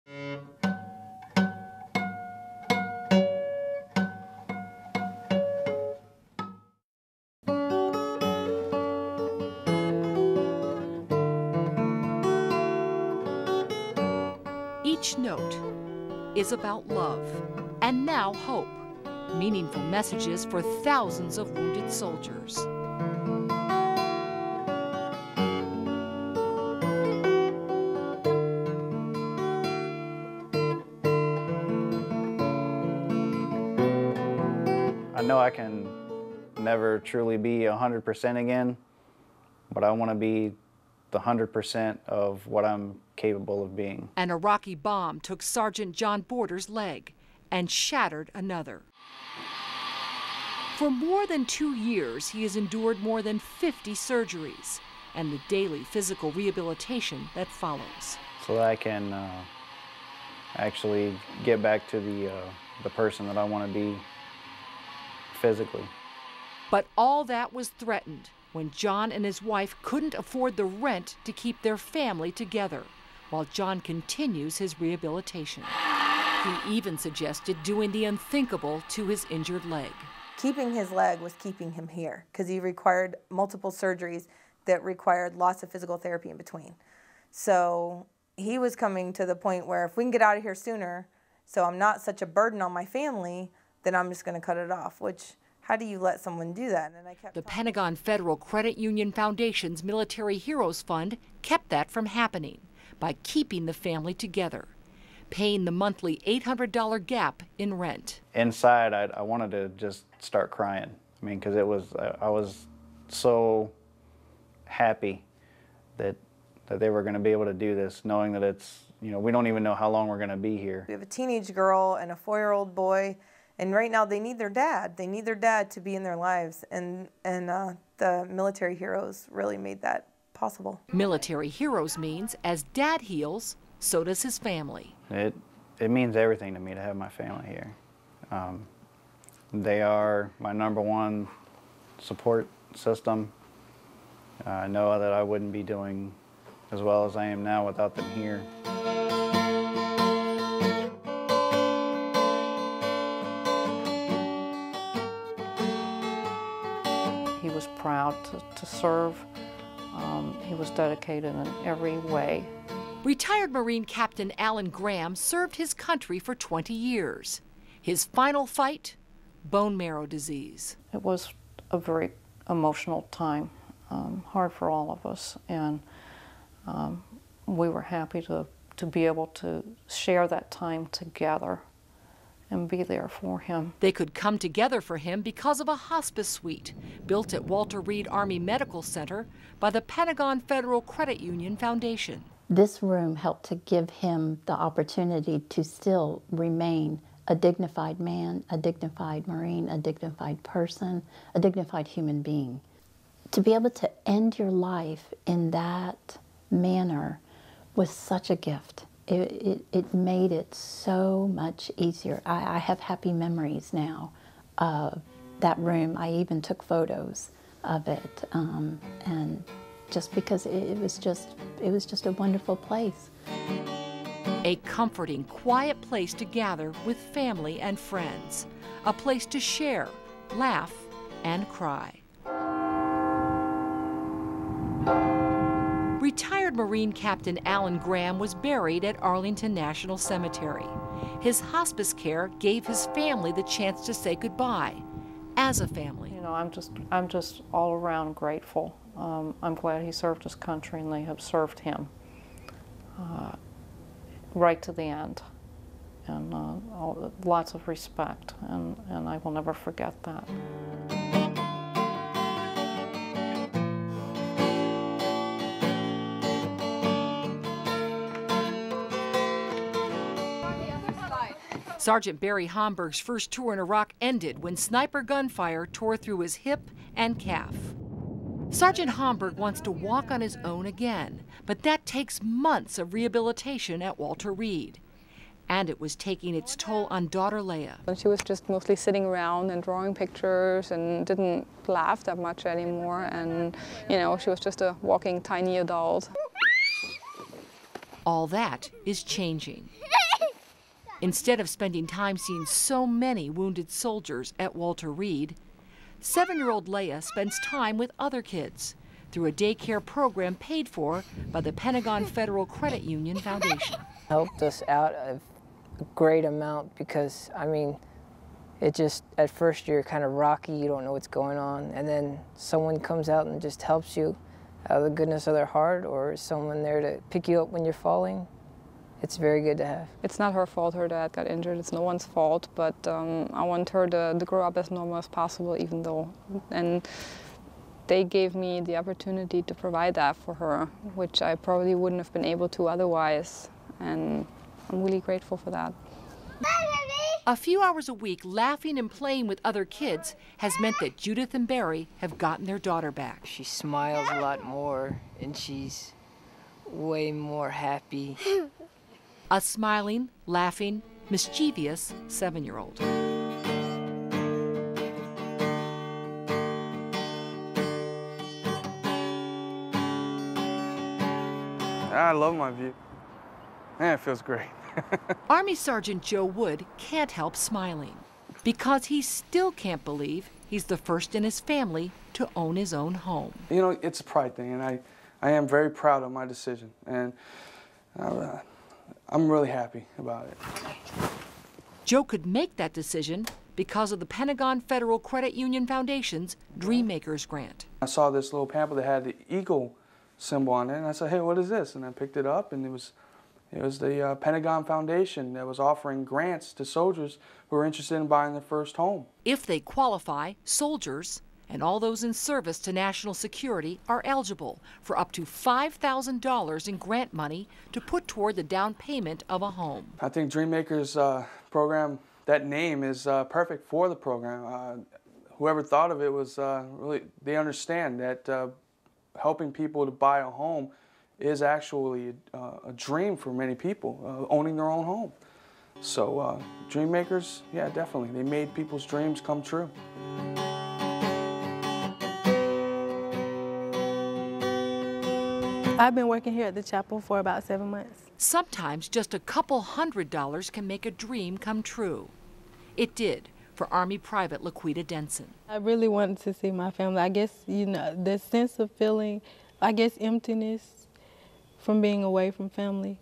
Each note is about love, and now hope, meaningful messages for thousands of wounded soldiers. I know I can never truly be 100% again, but I want to be the 100% of what I'm capable of being. An Iraqi bomb took Sergeant John Border's leg and shattered another. For more than 2 years, he has endured more than 50 surgeries and the daily physical rehabilitation that follows. So that I can actually get back to the person that I want to be physically. But all that was threatened when John and his wife couldn't afford the rent to keep their family together, while John continues his rehabilitation. He even suggested doing the unthinkable to his injured leg. Keeping his leg was keeping him here because he required multiple surgeries that required lots of physical therapy in between. So he was coming to the point where if we can get out of here sooner, so I'm not such a burden on my family, then I'm just going to cut it off, which how do you let someone do that? And I kept The Pentagon Federal Credit Union Foundation's Military Heroes Fund kept that from happening by keeping the family together, paying the monthly $800 gap in rent. Inside, I wanted to just start crying. I mean, because I was so happy that they were going to be able to do this, knowing that it's, you know, we don't even know how long we're going to be here. We have a teenage girl and a 4-year-old boy. And right now they need their dad. They need their dad to be in their lives. And the Military Heroes really made that possible. Military Heroes means as Dad heals, so does his family. It means everything to me to have my family here. They are my #1 support system. I know that I wouldn't be doing as well as I am now without them here. He was proud to serve. He was dedicated in every way. Retired Marine Captain Alan Graham served his country for 20 years. His final fight, bone marrow disease. It was a very emotional time, hard for all of us, and we were happy to be able to share that time together and be there for him. They could come together for him because of a hospice suite built at Walter Reed Army Medical Center by the Pentagon Federal Credit Union Foundation. This room helped to give him the opportunity to still remain a dignified man, a dignified Marine, a dignified person, a dignified human being. To be able to end your life in that manner was such a gift. It made it so much easier. I have happy memories now of that room. I even took photos of it, and just because it was just a wonderful place. A comforting, quiet place to gather with family and friends. A place to share, laugh, and cry. Retired Marine Captain Alan Graham was buried at Arlington National Cemetery. His hospice care gave his family the chance to say goodbye as a family. You know, I'm just all around grateful. I'm glad he served his country and they have served him right to the end. And lots of respect, and I will never forget that. Sergeant Barry Homburg's first tour in Iraq ended when sniper gunfire tore through his hip and calf. Sergeant Homburg wants to walk on his own again, but that takes months of rehabilitation at Walter Reed. And it was taking its toll on daughter Leah. She was just mostly sitting around and drawing pictures and didn't laugh that much anymore. And, you know, she was just a walking tiny adult. All that is changing. Instead of spending time seeing so many wounded soldiers at Walter Reed, 7-year-old Leia spends time with other kids through a daycare program paid for by the Pentagon Federal Credit Union Foundation. Helped us out a great amount because, I mean, it just, at first you're kind of rocky, you don't know what's going on, and then someone comes out and just helps you out of the goodness of their heart, or someone there to pick you up when you're falling. It's very good to have. It's not her fault her dad got injured. It's no one's fault, but I want her to grow up as normal as possible, even though, and they gave me the opportunity to provide that for her, which I probably wouldn't have been able to otherwise, and I'm really grateful for that. A few hours a week laughing and playing with other kids has meant that Judith and Barry have gotten their daughter back. She smiles a lot more, and she's way more happy. A smiling, laughing, mischievous 7-year-old. I love my view. Man, it feels great. Army Sergeant Joe Wood can't help smiling because he still can't believe he's the first in his family to own his own home. You know, it's a pride thing, and I am very proud of my decision, and I'm really happy about it. Joe could make that decision because of the Pentagon Federal Credit Union Foundation's Dreammakers Grant. I saw this little pamphlet that had the eagle symbol on it, and I said, hey, what is this? And I picked it up, and it was the Pentagon Foundation that was offering grants to soldiers who were interested in buying their first home. If they qualify, soldiers and all those in service to national security are eligible for up to $5,000 in grant money to put toward the down payment of a home. I think Dreammakers program, that name is perfect for the program. Whoever thought of it was really, they understand that helping people to buy a home is actually a dream for many people, owning their own home. So Dreammakers, yeah, definitely. They made people's dreams come true. I've been working here at the chapel for about 7 months. Sometimes just a couple $100 can make a dream come true. It did for Army Private Laquita Denson. I really wanted to see my family. I guess, you know, the sense of feeling, I guess, emptiness from being away from family.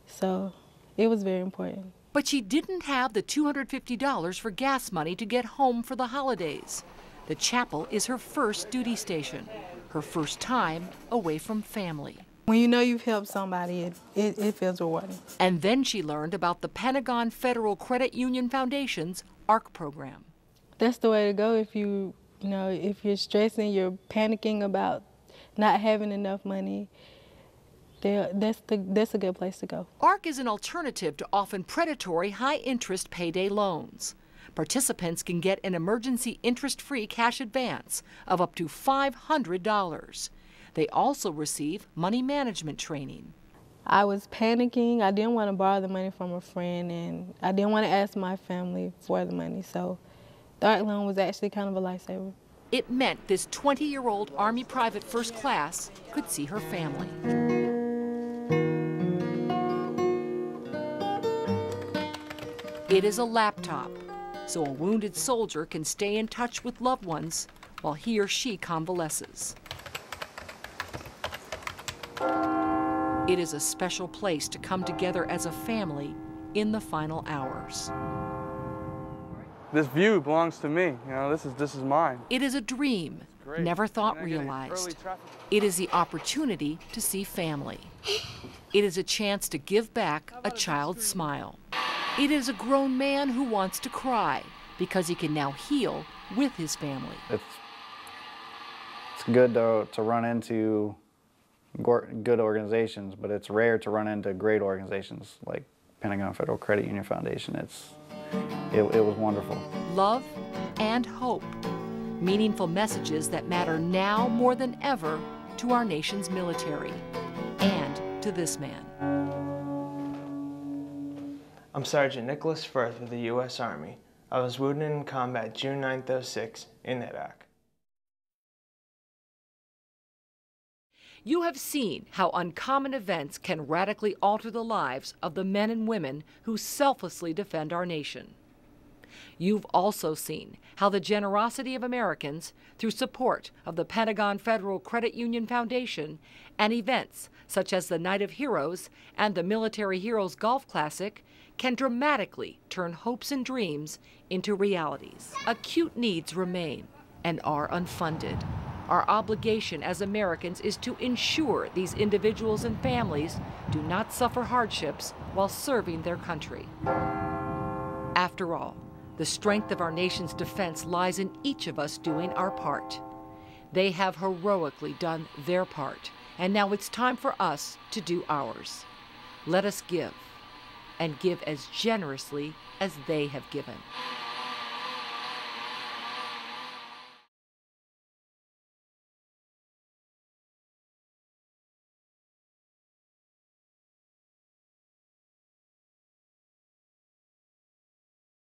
So it was very important. But she didn't have the $250 for gas money to get home for the holidays. The chapel is her first duty station, her first time away from family. When you know you've helped somebody, it feels rewarding. And then she learned about the Pentagon Federal Credit Union Foundation's ARC program. That's the way to go if if you're stressing, you're panicking about not having enough money. That's a good place to go. ARC is an alternative to often predatory high-interest payday loans. Participants can get an emergency interest-free cash advance of up to $500. They also receive money management training. I was panicking. I didn't want to borrow the money from a friend, and I didn't want to ask my family for the money. So the ARC loan was actually kind of a lifesaver. It meant this 20-year-old Army private first class could see her family. It is a laptop, so a wounded soldier can stay in touch with loved ones while he or she convalesces. It is a special place to come together as a family in the final hours. This view belongs to me. You know, this is mine. It is a dream, never thought realized. It is the opportunity to see family. It is a chance to give back a child's smile. It is a grown man who wants to cry because he can now heal with his family. It's good to run into good organizations, but it's rare to run into great organizations like Pentagon Federal Credit Union Foundation. It was wonderful. Love and hope, meaningful messages that matter now more than ever to our nation's military and to this man. I'm Sergeant Nicholas Firth with the U.S. Army. I was wounded in combat June 9th, '06 in Iraq. You have seen how uncommon events can radically alter the lives of the men and women who selflessly defend our nation. You've also seen how the generosity of Americans, through support of the Pentagon Federal Credit Union Foundation and events such as the Night of Heroes and the Military Heroes Golf Classic, can dramatically turn hopes and dreams into realities. Acute needs remain and are unfunded. Our obligation as Americans is to ensure these individuals and families do not suffer hardships while serving their country. After all, the strength of our nation's defense lies in each of us doing our part. They have heroically done their part, and now it's time for us to do ours. Let us give, and give as generously as they have given.